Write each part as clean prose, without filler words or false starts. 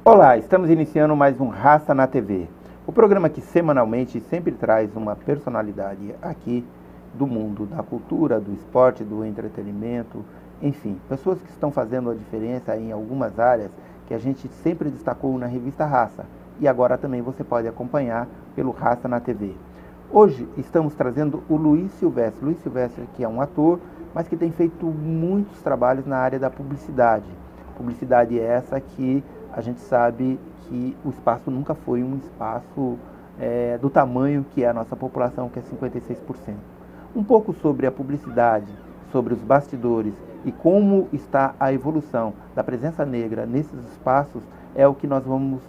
Olá, estamos iniciando mais um Raça na TV, o programa que semanalmente sempre traz uma personalidade aqui do mundo da cultura, do esporte, do entretenimento, enfim, pessoas que estão fazendo a diferença em algumas áreas que a gente sempre destacou na revista Raça e agora também você pode acompanhar pelo Raça na TV. Hoje estamos trazendo o Luiz Silvestre. Luiz Silvestre, que é um ator, mas que tem feito muitos trabalhos na área da publicidade. Publicidade essa que a gente sabe que o espaço nunca foi um espaço do tamanho que é a nossa população, que é 56%. Um pouco sobre a publicidade, sobre os bastidores e como está a evolução da presença negra nesses espaços é o que nós vamos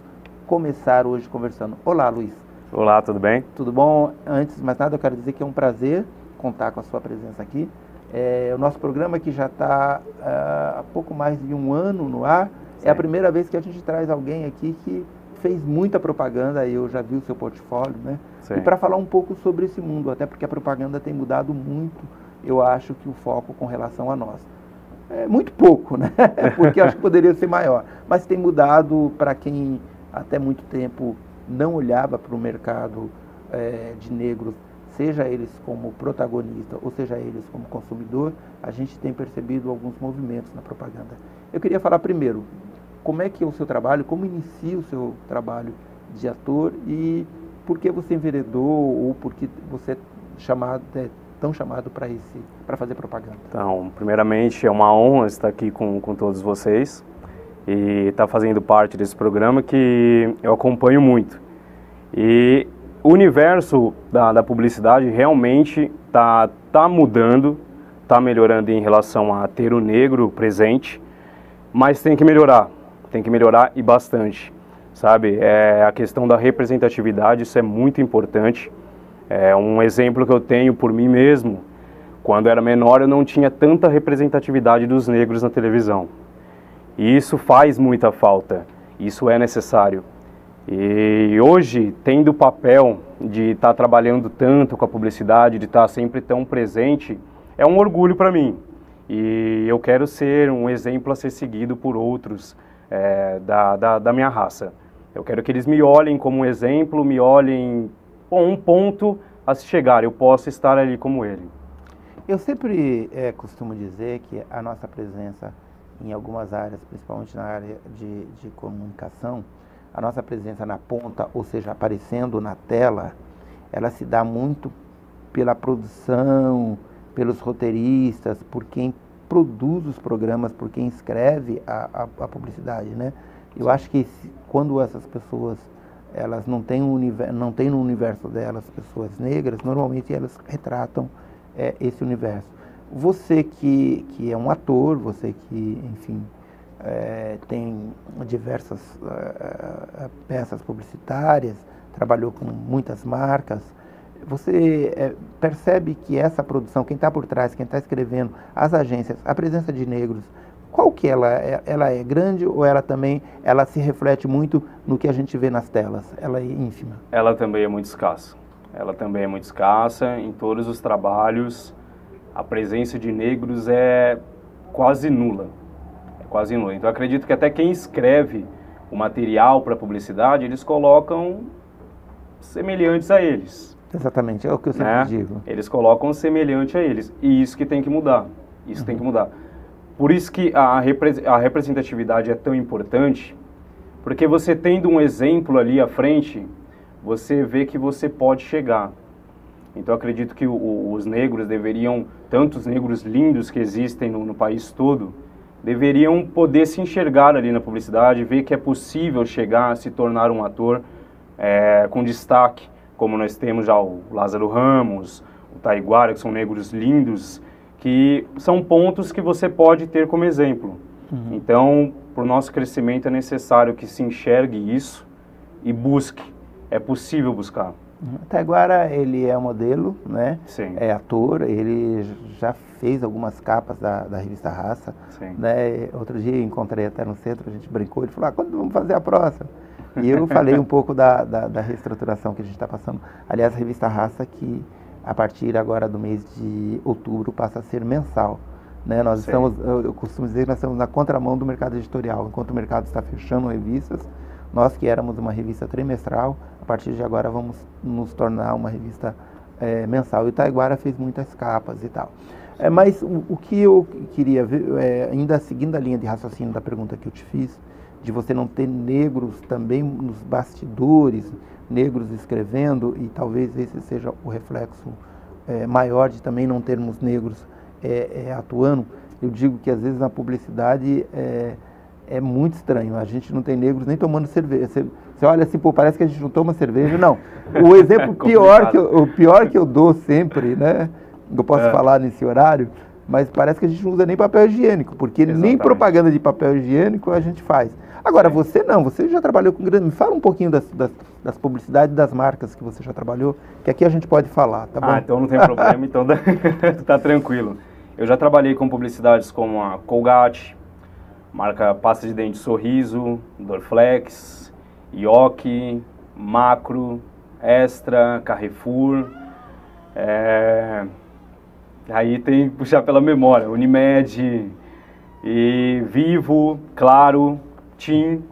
começar hoje conversando. Olá, Luiz. Olá, tudo bem? Tudo bom? Antes de mais nada, eu quero dizer que é um prazer contar com a sua presença aqui. O nosso programa que já está há pouco mais de um ano no ar. Sim. É a primeira vez que a gente traz alguém aqui que fez muita propaganda, eu já vi o seu portfólio, né? Sim. E para falar um pouco sobre esse mundo, até porque a propaganda tem mudado muito, eu acho que o foco com relação a nós. É muito pouco, né? Porque eu acho que poderia ser maior. Mas tem mudado para quem até muito tempo não olhava para o mercado de negros, seja eles como protagonista ou seja eles como consumidor, a gente tem percebido alguns movimentos na propaganda. Eu queria falar primeiro, como é que é o seu trabalho, como inicia o seu trabalho de ator e por que você enveredou ou por que você é tão chamado para fazer propaganda? Então, primeiramente é uma honra estar aqui com todos vocês e estar fazendo parte desse programa que eu acompanho muito. E o universo da publicidade realmente tá mudando, está melhorando em relação a ter o negro presente, mas tem que melhorar e bastante, sabe? A questão da representatividade, isso é muito importante. Um exemplo que eu tenho por mim mesmo, quando eu era menor eu não tinha tanta representatividade dos negros na televisão. E isso faz muita falta, isso é necessário. E hoje, tendo o papel de estar trabalhando tanto com a publicidade, de estar sempre tão presente, é um orgulho para mim. E eu quero ser um exemplo a ser seguido por outros da minha raça. Eu quero que eles me olhem como um exemplo, me olhem um ponto a se chegar, eu posso estar ali como ele. Eu sempre costumo dizer que a nossa presença em algumas áreas, principalmente na área de comunicação, a nossa presença na ponta, ou seja, aparecendo na tela, ela se dá muito pela produção, pelos roteiristas, por quem produz os programas, por quem escreve a publicidade, né? Eu acho que quando essas pessoas elas não têm no universo delas pessoas negras, normalmente elas retratam esse universo. Você que é um ator, você que, enfim, tem diversas peças publicitárias, trabalhou com muitas marcas, você percebe que essa produção, quem está por trás, quem está escrevendo, as agências, a presença de negros, qual que ela é grande ou ela se reflete muito no que a gente vê nas telas? Ela é ínfima? Ela também é muito escassa. Ela também é muito escassa. Em todos os trabalhos, a presença de negros é quase nula. Quase nula. Então, eu acredito que até quem escreve o material para publicidade, eles colocam semelhantes a eles. Exatamente, é o que eu sempre digo. Eles colocam semelhante a eles. E isso que tem que mudar. Isso tem que mudar. Por isso que a representatividade é tão importante, porque você tendo um exemplo ali à frente, você vê que você pode chegar. Então, eu acredito que os negros deveriam, tantos negros lindos que existem no país todo, deveriam poder se enxergar ali na publicidade, ver que é possível chegar a se tornar um ator com destaque, como nós temos já o Lázaro Ramos, o Taiguara, que são negros lindos, que são pontos que você pode ter como exemplo. Então, para o nosso crescimento é necessário que se enxergue isso e busque. É possível buscar. Taiguara, ele é modelo, né? Sim. É ator, ele já fez algumas capas da revista Raça. Sim. Né? Outro dia eu encontrei até no centro, a gente brincou, ele falou, quando vamos fazer a próxima? E eu falei um pouco da reestruturação que a gente está passando. Aliás, a revista Raça, que a partir agora do mês de outubro passa a ser mensal. Né? Nós estamos, eu costumo dizer que nós estamos na contramão do mercado editorial. Enquanto o mercado está fechando revistas, Nós que éramos uma revista trimestral, a partir de agora vamos nos tornar uma revista mensal. E o Taiguara fez muitas capas e tal. Mas o que eu queria ver, ainda seguindo a linha de raciocínio da pergunta que eu te fiz, de você não ter negros também nos bastidores, negros escrevendo, e talvez esse seja o reflexo maior de também não termos negros atuando. Eu digo que às vezes na publicidade é muito estranho, a gente não tem negros nem tomando cerveja. Você olha assim, pô, parece que a gente não toma cerveja. Não, o exemplo pior que eu dou sempre, né? Eu posso falar nesse horário, mas parece que a gente não usa nem papel higiênico, porque nem propaganda de papel higiênico a gente faz. Agora, você não, você já trabalhou com grande... Me fala um pouquinho das publicidades das marcas que você já trabalhou, que aqui a gente pode falar, tá bom? Então não tem problema, então tá tranquilo. Eu já trabalhei com publicidades como a Colgate, marca pasta de dente Sorriso, Dorflex, Yoki, Macro, Extra, Carrefour, aí tem que puxar pela memória, Unimed, e Vivo, Claro, TIM.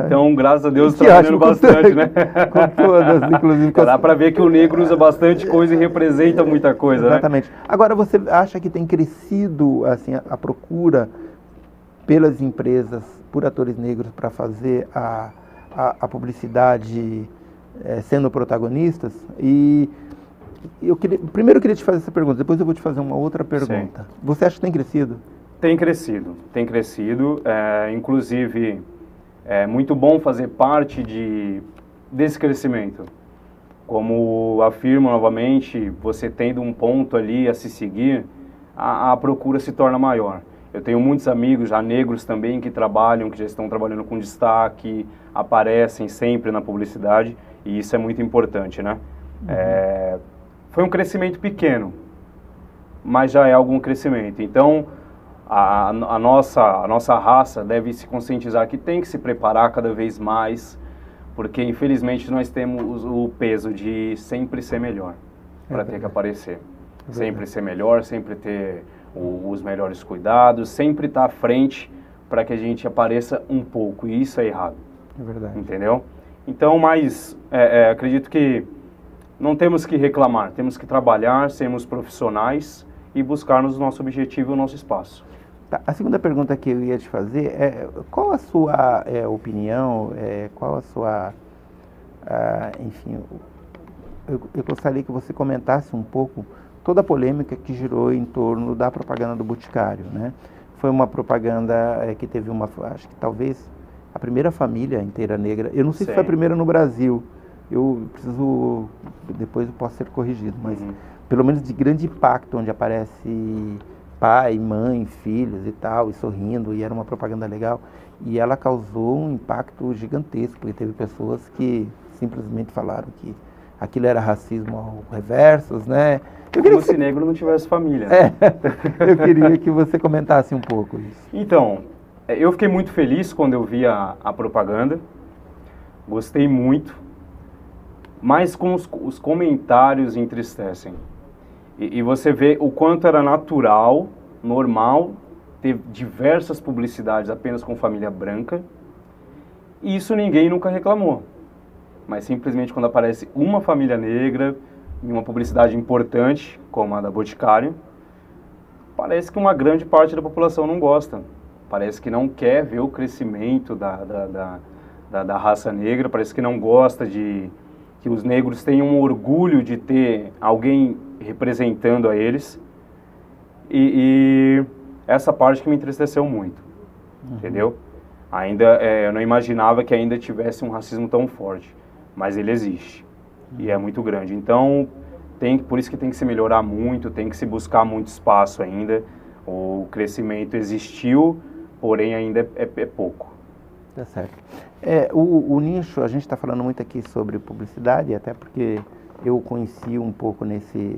Então, graças a Deus, trabalhando bastante, né? Com todas, inclusive. Dá para ver que o negro usa bastante coisa e representa muita coisa, Exatamente. Né? Agora, você acha que tem crescido assim, a procura pelas empresas, por atores negros, para fazer a publicidade sendo protagonistas? E primeiro eu queria te fazer essa pergunta, depois eu vou te fazer uma outra pergunta. Sim. Você acha que tem crescido? Tem crescido. Inclusive, é muito bom fazer parte desse crescimento. Como afirmo novamente, você tendo um ponto ali a se seguir, a procura se torna maior. Eu tenho muitos amigos já negros também que trabalham, que já estão trabalhando com destaque, aparecem sempre na publicidade, e isso é muito importante, né? Uhum. Foi um crescimento pequeno, mas já é algum crescimento. Então, a nossa raça deve se conscientizar que tem que se preparar cada vez mais, porque infelizmente nós temos o peso de sempre ser melhor para ter que aparecer. Sempre ser melhor, sempre ter os melhores cuidados, sempre estar à frente para que a gente apareça um pouco, e isso é errado. É verdade. Entendeu? Então, mas acredito que não temos que reclamar, temos que trabalhar, sermos profissionais e buscarmos o nosso objetivo e o nosso espaço. Tá, a segunda pergunta que eu ia te fazer é qual a sua opinião, qual a sua... enfim, eu gostaria que você comentasse um pouco toda a polêmica que girou em torno da propaganda do Boticário, né? Foi uma propaganda que teve acho que talvez a primeira família inteira negra, eu não sei se foi a primeira no Brasil, depois eu posso ser corrigido, mas pelo menos de grande impacto, onde aparece pai, mãe, filhos e tal, e sorrindo, e era uma propaganda legal, e ela causou um impacto gigantesco, porque teve pessoas que simplesmente falaram que aquilo era racismo ao reversos, né? Como se negro não tivesse família. Né? Eu queria que você comentasse um pouco isso. Então, eu fiquei muito feliz quando eu vi a propaganda, gostei muito, mas com os comentários entristecem. E você vê o quanto era natural, normal, ter diversas publicidades apenas com família branca, e isso ninguém nunca reclamou. Mas simplesmente quando aparece uma família negra em uma publicidade importante, como a da Boticário, parece que uma grande parte da população não gosta. Parece que não quer ver o crescimento da raça negra, parece que não gosta de que os negros tenham orgulho de ter alguém representando a eles. E essa parte que me entristeceu muito, entendeu? Eu não imaginava que ainda tivesse um racismo tão forte, mas ele existe. E é muito grande. Então, por isso que tem que se melhorar muito, tem que se buscar muito espaço ainda. O crescimento existiu, porém ainda é pouco. Tá certo. O nicho, a gente está falando muito aqui sobre publicidade, até porque eu conheci um pouco nesse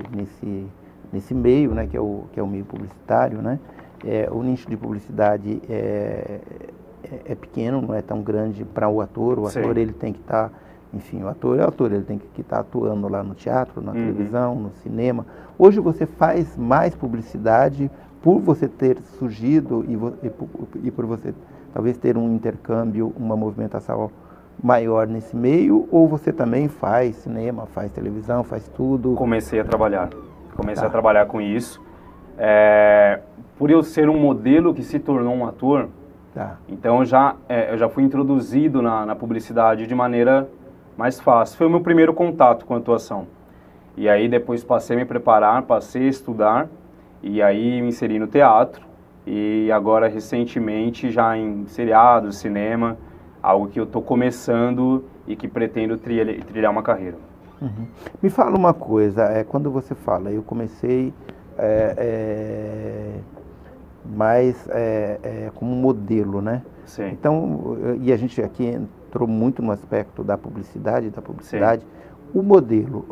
meio, né, que é o meio publicitário, né? O nicho de publicidade é pequeno, não é tão grande para o ator. O ator, ele tem que estar... Enfim, o ator é o ator, ele tem que estar atuando lá no teatro, na televisão, no cinema. Hoje você faz mais publicidade por você ter surgido e por você talvez ter um intercâmbio, uma movimentação maior nesse meio, ou você também faz cinema, faz televisão, faz tudo? Comecei a trabalhar com isso. Por eu ser um modelo que se tornou um ator, então eu já fui introduzido na publicidade de maneira mais fácil. Foi o meu primeiro contato com a atuação. E aí depois passei a me preparar, passei a estudar, e aí me inseri no teatro, e agora recentemente já em seriados, cinema, algo que eu estou começando e que pretendo trilhar uma carreira. Uhum. Me fala uma coisa, quando você fala, eu comecei mais como modelo, né? Sim. Então, e a gente aqui entrou muito no aspecto da publicidade. Sim. O modelo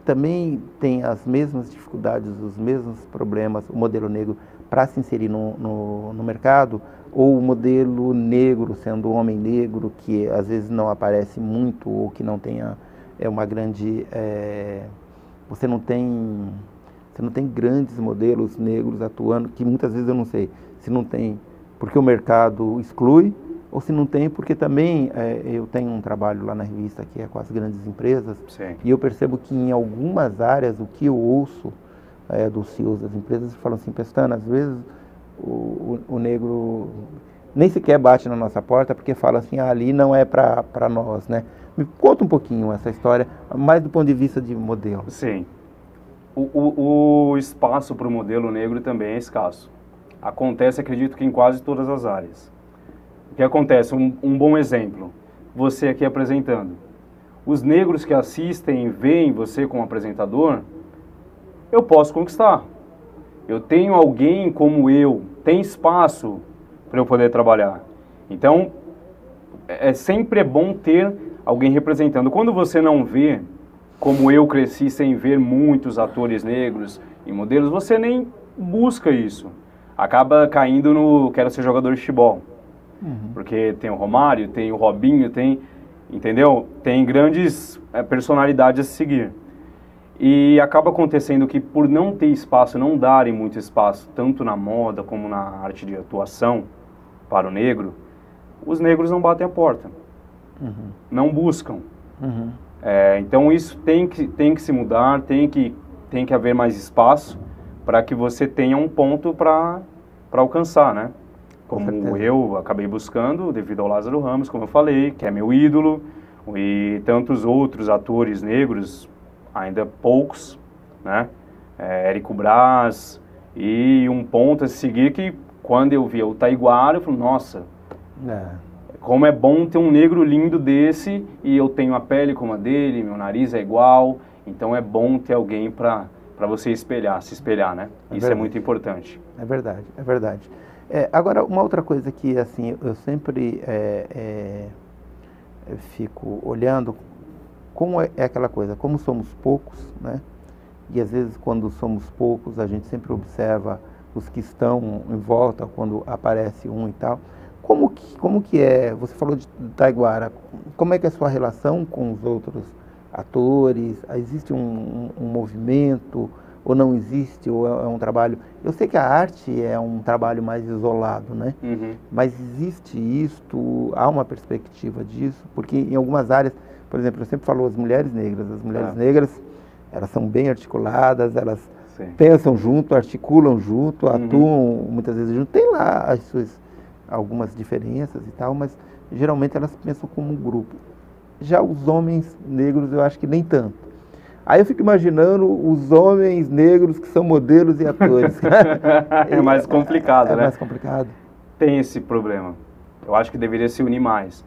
também tem as mesmas dificuldades, os mesmos problemas, o modelo negro, para se inserir no mercado, ou o modelo negro, sendo um homem negro, que às vezes não aparece muito, ou que não tenha uma grande... você não tem grandes modelos negros atuando, que muitas vezes eu não sei se não tem porque o mercado exclui, ou se não tem porque também eu tenho um trabalho lá na revista que é com as grandes empresas. Sim. E eu percebo que em algumas áreas o que eu ouço dos CEOs das empresas falam assim: Pestana, às vezes o negro nem sequer bate na nossa porta porque fala assim, ali não é para nós, né? Me conta um pouquinho essa história, mais do ponto de vista de modelo. Sim. O espaço para o modelo negro também é escasso. Acontece, acredito que em quase todas as áreas. O que acontece? Um bom exemplo, você aqui apresentando. Os negros que assistem e veem você como apresentador, eu posso conquistar. Eu tenho alguém como eu, tem espaço para eu poder trabalhar. Então, sempre é bom ter alguém representando. Quando você não vê, como eu cresci sem ver muitos atores negros e modelos, você nem busca isso. Acaba caindo no quero ser jogador de futebol. Porque tem o Romário, tem o Robinho, entendeu? Tem grandes personalidades a seguir. E acaba acontecendo que por não ter espaço, não darem muito espaço, tanto na moda como na arte de atuação para o negro, os negros não batem a porta. Não buscam. Então isso tem que se mudar, tem que haver mais espaço para que você tenha um ponto para alcançar, né? Como eu acabei buscando, devido ao Lázaro Ramos, como eu falei, que é meu ídolo, e tantos outros atores negros, ainda poucos, né? Érico Brás, e um ponto a seguir que quando eu via o Taiguara, eu falei, nossa, como é bom ter um negro lindo desse, e eu tenho a pele como a dele, meu nariz é igual, então é bom ter alguém para você se espelhar, né? Isso é muito importante. É verdade, é verdade. Agora, uma outra coisa que assim, eu sempre fico olhando, como é aquela coisa, como somos poucos, né? E às vezes quando somos poucos, a gente sempre observa os que estão em volta, quando aparece um e tal. Como que é, você falou de Taiguara, como é que é a sua relação com os outros atores? Existe um movimento ou não existe, ou é um trabalho... Eu sei que a arte é um trabalho mais isolado, né? Mas existe isto, há uma perspectiva disso? Porque em algumas áreas, por exemplo, eu sempre falo as mulheres negras negras, elas são bem articuladas, elas pensam junto, articulam junto, atuam muitas vezes junto, tem lá as suas algumas diferenças e tal, mas geralmente elas pensam como um grupo. Já os homens negros eu acho que nem tanto. Aí eu fico imaginando os homens negros que são modelos e atores. É mais complicado, né? É mais complicado. Tem esse problema. Eu acho que deveria se unir mais.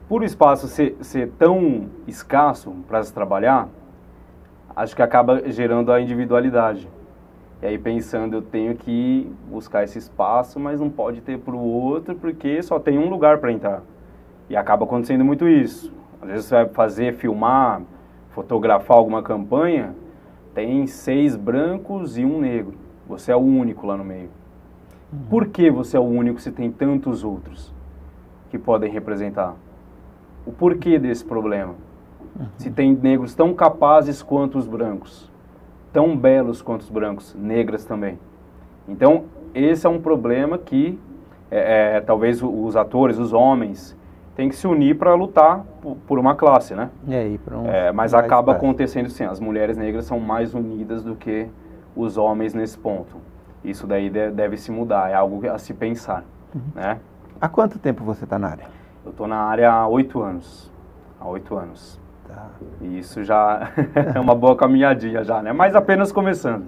Por o espaço ser tão escasso para se trabalhar, acho que acaba gerando a individualidade. E aí pensando, eu tenho que buscar esse espaço, mas não pode ter para o outro, porque só tem um lugar para entrar. E acaba acontecendo muito isso. Às vezes você vai filmar, fotografar alguma campanha, tem 6 brancos e 1 negro. Você é o único lá no meio. Por que você é o único se tem tantos outros que podem representar? O porquê desse problema? Se tem negros tão capazes quanto os brancos, tão belos quanto os brancos, negras também. Então, esse é um problema que talvez os atores, os homens, tem que se unir para lutar por uma classe, né? E para mas acaba acontecendo assim, as mulheres negras são mais unidas do que os homens nesse ponto. Isso daí deve se mudar, é algo a se pensar, né? Há quanto tempo você está na área? Eu estou na área há 8 anos. Há 8 anos. Tá. E isso já é uma boa caminhadinha já, né? Mas apenas começando.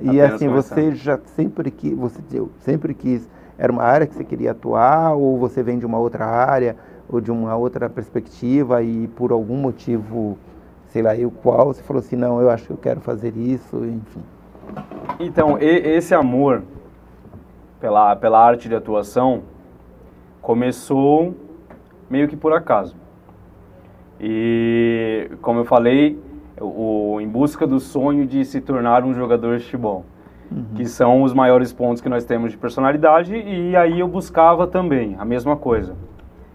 E assim, você já sempre quis, era uma área que você queria atuar, ou você vem de uma outra área, ou de uma outra perspectiva, e por algum motivo, sei lá, qual, você falou assim, não, eu acho que eu quero fazer isso, enfim. Então, esse amor pela arte de atuação começou meio que por acaso. E, como eu falei, em busca do sonho de se tornar um jogador de futebol, que são os maiores pontos que nós temos de personalidade, e aí eu buscava também a mesma coisa.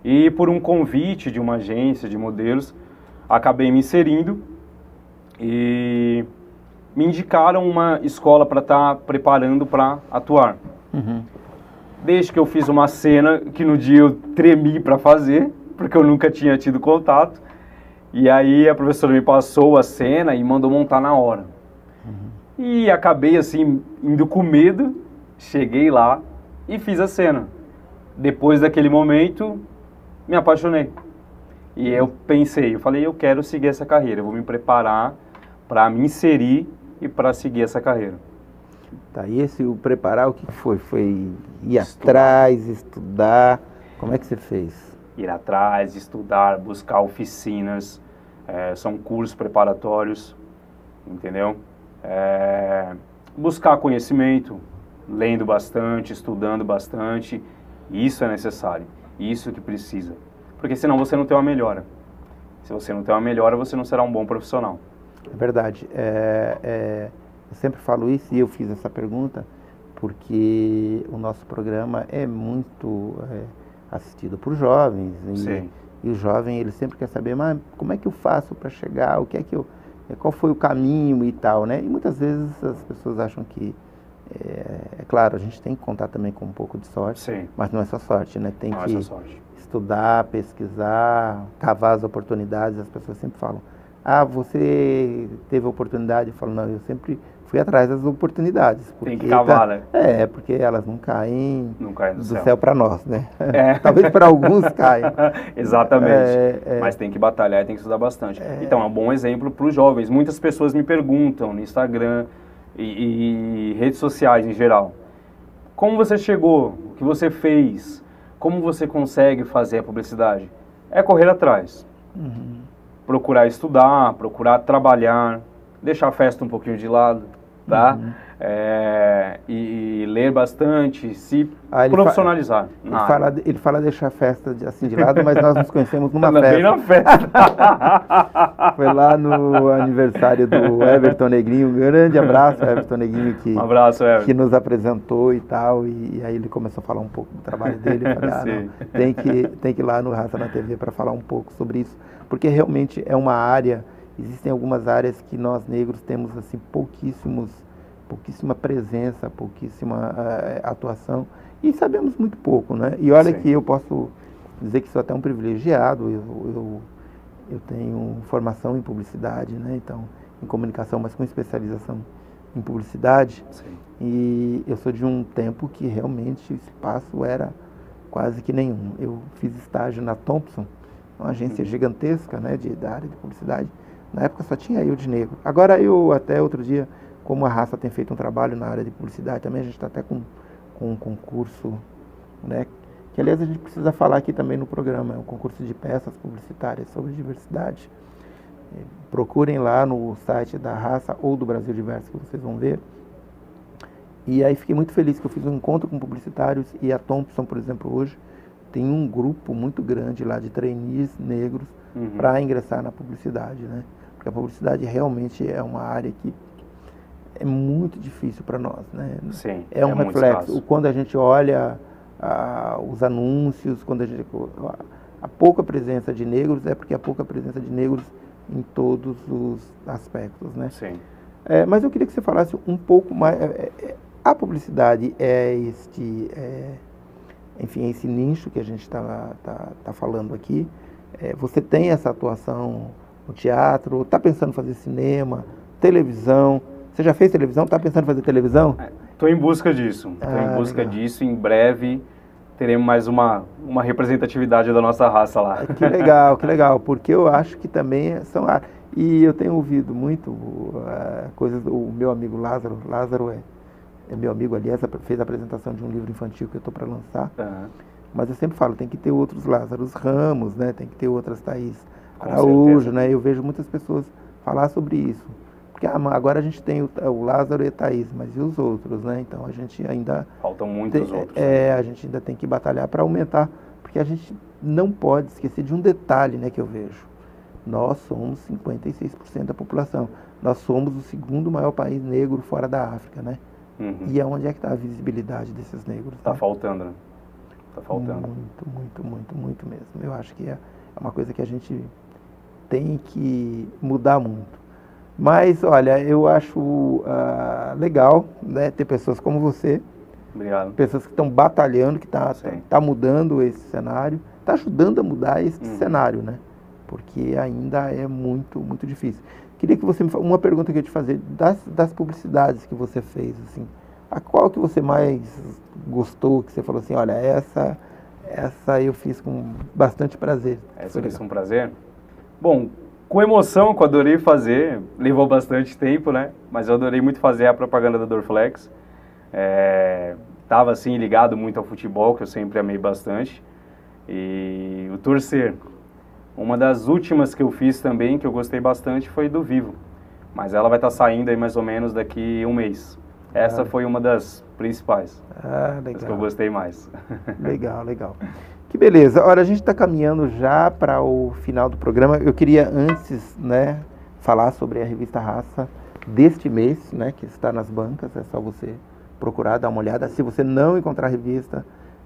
E por um convite de uma agência de modelos, acabei me inserindo e me indicaram uma escola para estar preparando para atuar. Desde que eu fiz uma cena que no dia eu tremi para fazer, porque eu nunca tinha tido contato. E aí a professora me passou a cena e mandou montar na hora. E acabei assim, indo com medo, cheguei lá e fiz a cena. Depois daquele momento, me apaixonei. E eu falei, eu quero seguir essa carreira, eu vou me preparar para me inserir e para seguir essa carreira. Tá, e o preparar, o que foi? Foi ir atrás, estudar, como é que você fez? Ir atrás, estudar, buscar oficinas, são cursos preparatórios, entendeu? Buscar conhecimento, lendo bastante, estudando bastante, isso é necessário, isso que precisa, porque senão você não tem uma melhora. Se você não tem uma melhora, você não será um bom profissional. É verdade, eu sempre falo isso e eu fiz essa pergunta porque o nosso programa é muito assistido por jovens. E o jovem, ele sempre quer saber, mas como é que eu faço para chegar, qual foi o caminho e tal, né? E muitas vezes as pessoas acham que, claro, a gente tem que contar também com um pouco de sorte, Sim. Mas não é só sorte, né? Tem que sorte. Estudar, pesquisar, cavar as oportunidades. As pessoas sempre falam, você teve a oportunidade? Eu falo, não, eu sempre fui atrás das oportunidades. Tem que cavar, né? Porque elas não caem do céu para nós, né? Talvez para alguns caiam. Exatamente. Mas tem que batalhar e tem que estudar bastante. Então, é um bom exemplo para os jovens. Muitas pessoas me perguntam no Instagram e redes sociais em geral, como você chegou? O que você fez? Como você consegue fazer a publicidade? É correr atrás. Procurar estudar, procurar trabalhar, deixar a festa um pouquinho de lado, tá? E ler bastante, se profissionalizar. Ele fala deixar a festa assim de lado, mas nós nos conhecemos numa festa. Bem na festa. Foi lá no aniversário do Everton Negrinho. Um grande abraço, Everton Negrinho, um abraço, que nos apresentou e tal. E aí ele começou a falar um pouco do trabalho dele. Eu falei, tem que ir lá no Raça na TV para falar um pouco sobre isso. Porque realmente é uma área, existem algumas áreas que nós negros temos assim pouquíssima presença, pouquíssima atuação e sabemos muito pouco, né? E olha que eu posso dizer que sou até um privilegiado, eu tenho formação em publicidade, né? Então, em comunicação, mas com especialização em publicidade. Sim. E eu sou de um tempo que realmente o espaço era quase que nenhum. Eu fiz estágio na Thompson, uma agência gigantesca, né, da área de publicidade. Na época só tinha eu de negro. Agora até outro dia, como a Raça tem feito um trabalho na área de publicidade também, a gente está até com um concurso, né, que aliás a gente precisa falar aqui também no programa, é um concurso de peças publicitárias sobre diversidade. Procurem lá no site da Raça ou do Brasil Diverso que vocês vão ver. E aí fiquei muito feliz que eu fiz um encontro com publicitários e a Thompson, por exemplo, hoje tem um grupo muito grande lá de trainees negros para ingressar na publicidade, né? Porque a publicidade realmente é uma área que é muito difícil para nós, né? Sim, é um reflexo. Quando a gente olha os anúncios, a pouca presença de negros, é porque há pouca presença de negros em todos os aspectos, né? Sim. Mas eu queria que você falasse um pouco mais. A publicidade enfim, esse nicho que a gente está falando aqui. Você tem essa atuação no teatro, está pensando em fazer cinema, televisão. Você já fez televisão? Está pensando em fazer televisão? Estou em busca disso. Estou em busca disso. Em breve teremos mais uma representatividade da nossa raça lá. Que legal, porque eu acho que também são... E eu tenho ouvido muito coisas do meu amigo Lázaro. Lázaro é meu amigo, aliás, fez a apresentação de um livro infantil que eu estou para lançar. Uhum. Mas eu sempre falo, tem que ter outros Lázaros Ramos, né? Tem que ter outras Thaís Araújo, né? Eu vejo muitas pessoas falar sobre isso. Porque agora a gente tem o Lázaro e a Thaís, mas e os outros, né? Então a gente ainda... Faltam muitos outros. A gente ainda tem que batalhar para aumentar, porque a gente não pode esquecer de um detalhe, né, que eu vejo. Nós somos 56% da população. Nós somos o segundo maior país negro fora da África, né? Uhum. E aonde é que está a visibilidade desses negros? Está né? faltando, né? Está faltando. Muito mesmo. Eu acho que é uma coisa que a gente tem que mudar muito. Mas, olha, eu acho legal, né, ter pessoas como você. Obrigado. Pessoas que estão batalhando, que tá mudando esse cenário, está ajudando a mudar esse cenário, né? Porque ainda é muito difícil. Queria que você me falasse, uma pergunta que eu ia te fazer, das publicidades que você fez, assim, a qual que você mais gostou, que você falou assim, olha, essa eu fiz com bastante prazer. Essa eu fiz com prazer? Bom, com emoção, que eu adorei fazer, levou bastante tempo, né? Mas eu adorei muito fazer a propaganda da Dorflex. Tava assim ligado muito ao futebol, que eu sempre amei bastante. E o torcer. Uma das últimas que eu fiz também, que eu gostei bastante, foi do Vivo. Mas ela vai estar saindo aí mais ou menos daqui a um mês. Essa foi uma das principais. Legal. As que eu gostei mais. Legal. Que beleza. Olha, a gente está caminhando já para o final do programa. Eu queria antes, né, falar sobre a revista Raça deste mês, né, que está nas bancas. É só você procurar, dar uma olhada. Se você não encontrar a revista,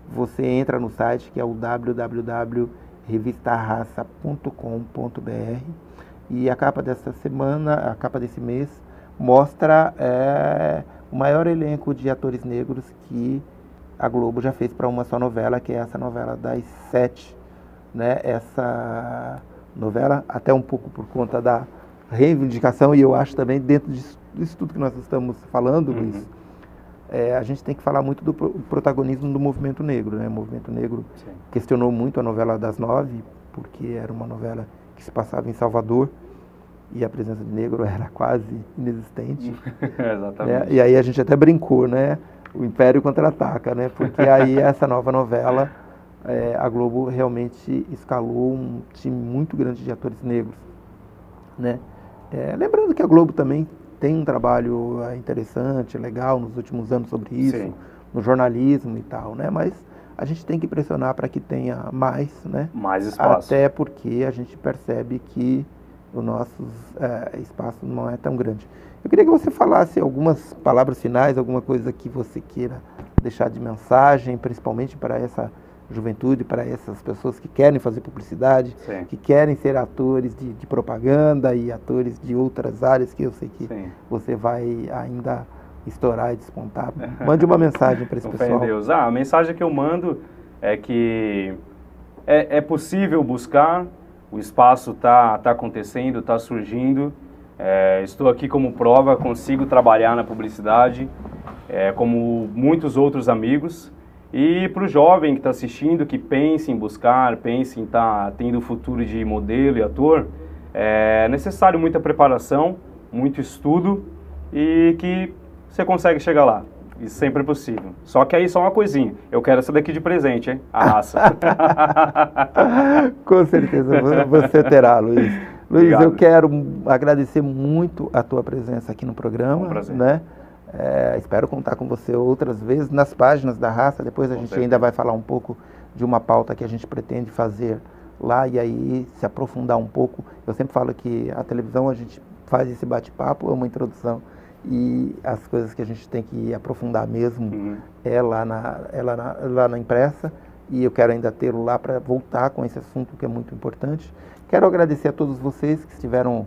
você entra no site, que é o www.revistarraça.com.br, e a capa dessa semana, a capa desse mês, mostra o maior elenco de atores negros que a Globo já fez para uma só novela, que é essa novela das 7, né? Essa novela, até um pouco por conta da reivindicação, e eu acho também dentro disso tudo que nós estamos falando, Luiz, a gente tem que falar muito do protagonismo do movimento negro, né? O movimento negro questionou muito a novela das 9, porque era uma novela que se passava em Salvador e a presença de negro era quase inexistente. Exatamente. Né? E aí a gente até brincou, né? O Império Contra-Ataca, né? Porque aí essa nova novela, a Globo realmente escalou um time muito grande de atores negros, né? Lembrando que a Globo também tem um trabalho interessante, legal nos últimos anos sobre isso, no jornalismo e tal, né? Mas a gente tem que pressionar para que tenha mais, né? Mais espaço. Até porque a gente percebe que o nosso espaço não é tão grande. Eu queria que você falasse algumas palavras finais, alguma coisa que você queira deixar de mensagem, principalmente para essa juventude, para essas pessoas que querem fazer publicidade, que querem ser atores de propaganda e atores de outras áreas que eu sei que você vai ainda estourar e despontar. Mande uma mensagem para esse pessoal. Fé em Deus. A mensagem que eu mando é que é possível buscar, o espaço está acontecendo, está surgindo. Estou aqui como prova, consigo trabalhar na publicidade, como muitos outros amigos. E para o jovem que está assistindo, que pense em buscar, pense em estar tendo o futuro de modelo e ator, é necessário muita preparação, muito estudo e que você consegue chegar lá. Isso sempre é possível. Só que aí só uma coisinha. Eu quero essa daqui de presente, hein? A raça. Com certeza você terá, Luiz. Luiz, Obrigado. Eu quero agradecer muito a tua presença aqui no programa. Um prazer. Né? Espero contar com você outras vezes nas páginas da Raça. Depois a gente ainda vai falar um pouco de uma pauta que a gente pretende fazer lá e aí se aprofundar um pouco. Eu sempre falo que a televisão a gente faz esse bate-papo, é uma introdução, e as coisas que a gente tem que aprofundar mesmo lá na impressa, e eu quero ainda tê-lo lá para voltar com esse assunto que é muito importante. Quero agradecer a todos vocês que estiveram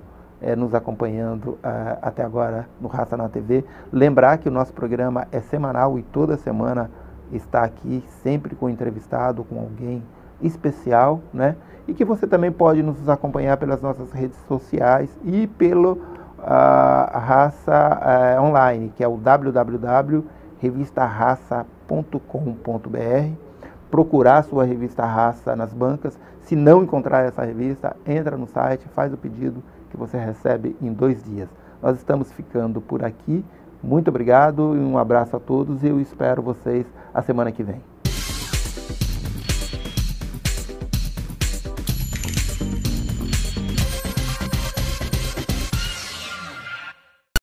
nos acompanhando até agora no Raça na TV. Lembrar que o nosso programa é semanal e toda semana está aqui sempre com entrevistado, com alguém especial, né? E que você também pode nos acompanhar pelas nossas redes sociais e pelo Raça online, que é o www.revistarraça.com.br. Procurar a sua revista Raça nas bancas. Se não encontrar essa revista, entra no site, faz o pedido que você recebe em 2 dias. Nós estamos ficando por aqui. Muito obrigado e um abraço a todos e eu espero vocês a semana que vem.